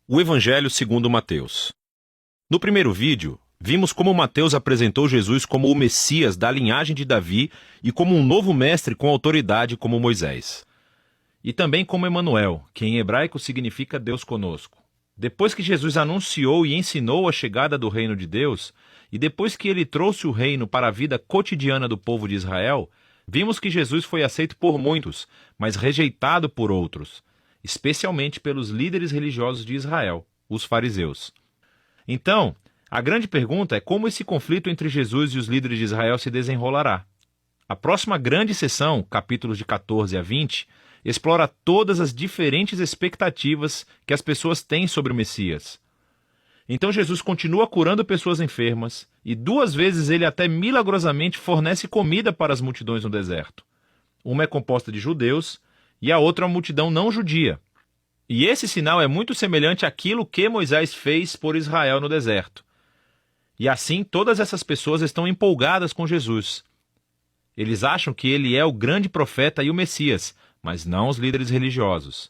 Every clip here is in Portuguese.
O Evangelho segundo Mateus. No primeiro vídeo, vimos como Mateus apresentou Jesus como o Messias da linhagem de Davi e como um novo mestre com autoridade como Moisés. E também como Emanuel, que em hebraico significa Deus conosco. Depois que Jesus anunciou e ensinou a chegada do reino de Deus, e depois que ele trouxe o reino para a vida cotidiana do povo de Israel, vimos que Jesus foi aceito por muitos, mas rejeitado por outros, especialmente pelos líderes religiosos de Israel, os fariseus. Então, a grande pergunta é como esse conflito entre Jesus e os líderes de Israel se desenrolará. A próxima grande sessão, capítulos de 14 a 20, explora todas as diferentes expectativas que as pessoas têm sobre o Messias. Então Jesus continua curando pessoas enfermas e 2 vezes ele até milagrosamente fornece comida para as multidões no deserto. Uma é composta de judeus e a outra é uma multidão não judia. E esse sinal é muito semelhante àquilo que Moisés fez por Israel no deserto. E assim todas essas pessoas estão empolgadas com Jesus. Eles acham que ele é o grande profeta e o Messias, mas não os líderes religiosos.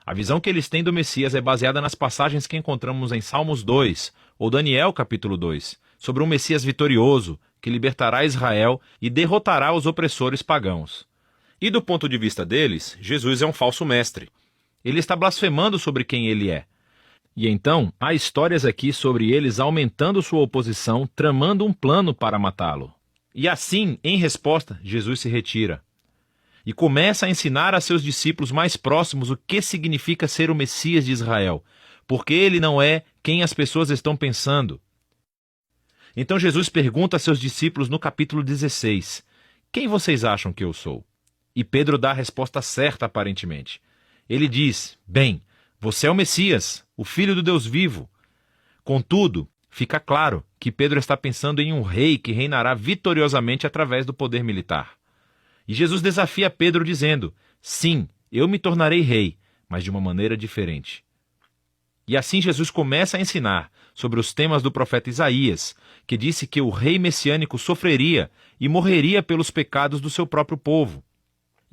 A visão que eles têm do Messias é baseada nas passagens que encontramos em Salmos 2, ou Daniel capítulo 2, sobre um Messias vitorioso, que libertará Israel e derrotará os opressores pagãos. E do ponto de vista deles, Jesus é um falso mestre. Ele está blasfemando sobre quem ele é. E então, há histórias aqui sobre eles aumentando sua oposição, tramando um plano para matá-lo. E assim, em resposta, Jesus se retira. E começa a ensinar a seus discípulos mais próximos o que significa ser o Messias de Israel, porque ele não é quem as pessoas estão pensando. Então Jesus pergunta a seus discípulos no capítulo 16, quem vocês acham que eu sou? E Pedro dá a resposta certa aparentemente. Ele diz, bem, você é o Messias, o Filho do Deus vivo. Contudo, fica claro que Pedro está pensando em um rei que reinará vitoriosamente através do poder militar. E Jesus desafia Pedro dizendo, sim, eu me tornarei rei, mas de uma maneira diferente. E assim Jesus começa a ensinar sobre os temas do profeta Isaías, que disse que o rei messiânico sofreria e morreria pelos pecados do seu próprio povo.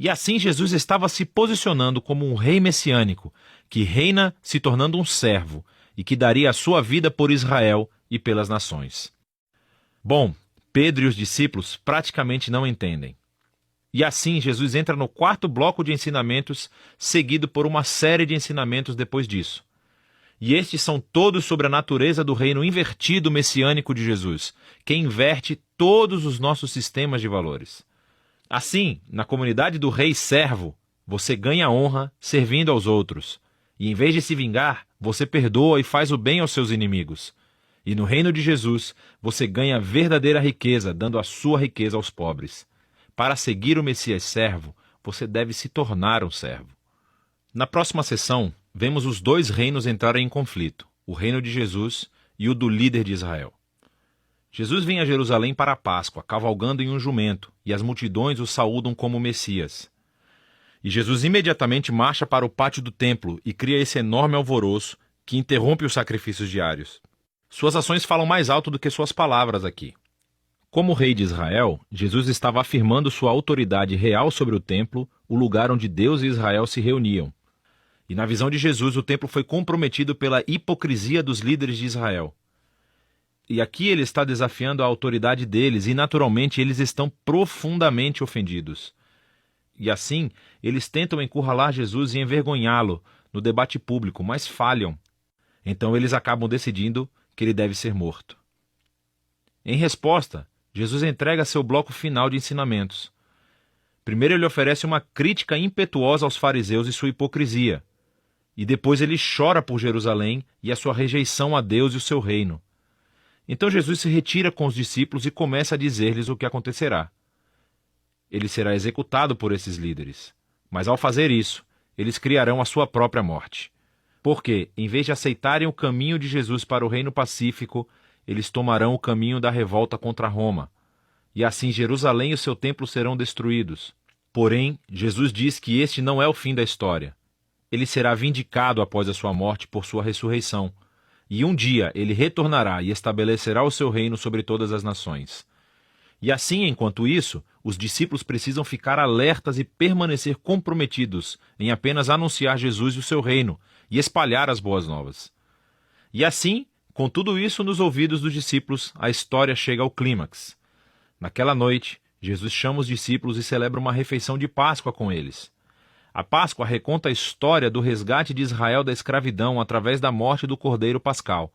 E assim Jesus estava se posicionando como um rei messiânico, que reina se tornando um servo, e que daria a sua vida por Israel e pelas nações. Bom, Pedro e os discípulos praticamente não entendem. E assim Jesus entra no 4º bloco de ensinamentos, seguido por uma série de ensinamentos depois disso. E estes são todos sobre a natureza do reino invertido messiânico de Jesus, que inverte todos os nossos sistemas de valores. Assim, na comunidade do rei servo, você ganha honra servindo aos outros. E em vez de se vingar, você perdoa e faz o bem aos seus inimigos. E no reino de Jesus, você ganha verdadeira riqueza, dando a sua riqueza aos pobres. Para seguir o Messias servo, você deve se tornar um servo. Na próxima sessão, vemos os 2 reinos entrarem em conflito, o reino de Jesus e o do líder de Israel. Jesus vem a Jerusalém para a Páscoa, cavalgando em um jumento, e as multidões o saúdam como Messias. E Jesus imediatamente marcha para o pátio do templo e cria esse enorme alvoroço que interrompe os sacrifícios diários. Suas ações falam mais alto do que suas palavras aqui. Como rei de Israel, Jesus estava afirmando sua autoridade real sobre o templo, o lugar onde Deus e Israel se reuniam. E na visão de Jesus, o templo foi comprometido pela hipocrisia dos líderes de Israel. E aqui ele está desafiando a autoridade deles e, naturalmente, eles estão profundamente ofendidos. E assim, eles tentam encurralar Jesus e envergonhá-lo no debate público, mas falham. Então eles acabam decidindo que ele deve ser morto. Em resposta, Jesus entrega seu bloco final de ensinamentos. Primeiro ele oferece uma crítica impetuosa aos fariseus e sua hipocrisia. E depois ele chora por Jerusalém e a sua rejeição a Deus e o seu reino. Então Jesus se retira com os discípulos e começa a dizer-lhes o que acontecerá. Ele será executado por esses líderes. Mas ao fazer isso, eles criarão a sua própria morte. Porque, em vez de aceitarem o caminho de Jesus para o reino pacífico, eles tomarão o caminho da revolta contra Roma. E assim Jerusalém e o seu templo serão destruídos. Porém, Jesus diz que este não é o fim da história. Ele será vindicado após a sua morte por sua ressurreição. E um dia ele retornará e estabelecerá o seu reino sobre todas as nações. E assim, enquanto isso, os discípulos precisam ficar alertas e permanecer comprometidos em apenas anunciar Jesus e o seu reino, e espalhar as boas novas. E assim, com tudo isso nos ouvidos dos discípulos, a história chega ao clímax. Naquela noite, Jesus chama os discípulos e celebra uma refeição de Páscoa com eles. A Páscoa reconta a história do resgate de Israel da escravidão através da morte do Cordeiro Pascal.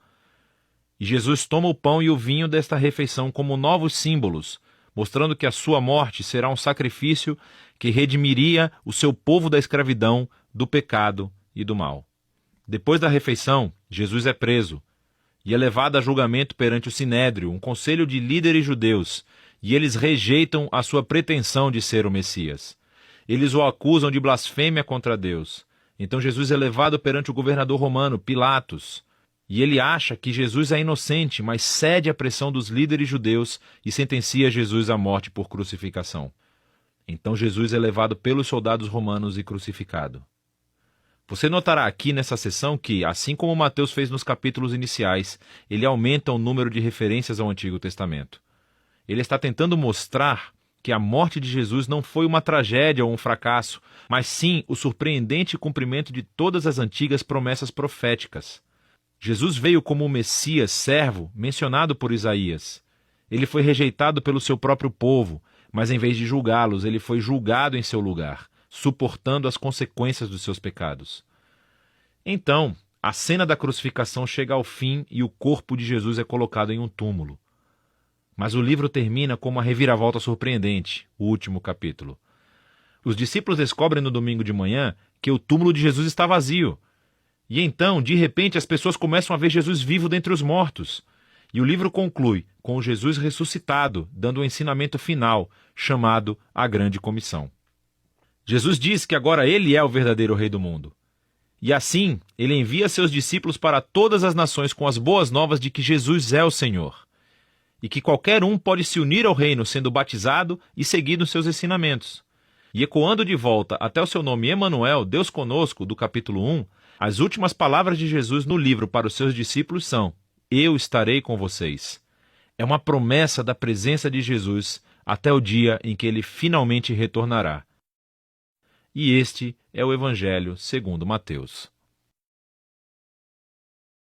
E Jesus toma o pão e o vinho desta refeição como novos símbolos, mostrando que a sua morte será um sacrifício que redimiria o seu povo da escravidão, do pecado e do mal. Depois da refeição, Jesus é preso e é levado a julgamento perante o Sinédrio, um conselho de líderes judeus, e eles rejeitam a sua pretensão de ser o Messias. Eles o acusam de blasfêmia contra Deus. Então Jesus é levado perante o governador romano, Pilatos, e ele acha que Jesus é inocente, mas cede à pressão dos líderes judeus e sentencia Jesus à morte por crucificação. Então Jesus é levado pelos soldados romanos e crucificado. Você notará aqui nessa seção que, assim como Mateus fez nos capítulos iniciais, ele aumenta o número de referências ao Antigo Testamento. Ele está tentando mostrar que a morte de Jesus não foi uma tragédia ou um fracasso, mas sim o surpreendente cumprimento de todas as antigas promessas proféticas. Jesus veio como o Messias servo mencionado por Isaías. Ele foi rejeitado pelo seu próprio povo, mas em vez de julgá-los, ele foi julgado em seu lugar, suportando as consequências dos seus pecados. Então, a cena da crucificação chega ao fim e o corpo de Jesus é colocado em um túmulo. Mas o livro termina com uma reviravolta surpreendente, o último capítulo. Os discípulos descobrem no domingo de manhã que o túmulo de Jesus está vazio. E então, de repente, as pessoas começam a ver Jesus vivo dentre os mortos. E o livro conclui com o Jesus ressuscitado, dando um ensinamento final, chamado a Grande Comissão. Jesus diz que agora ele é o verdadeiro rei do mundo. E assim, ele envia seus discípulos para todas as nações com as boas novas de que Jesus é o Senhor. E que qualquer um pode se unir ao reino sendo batizado e seguindo seus ensinamentos. E ecoando de volta até o seu nome Emanuel, Deus conosco, do capítulo 1, as últimas palavras de Jesus no livro para os seus discípulos são: eu estarei com vocês. É uma promessa da presença de Jesus até o dia em que ele finalmente retornará. E este é o Evangelho segundo Mateus.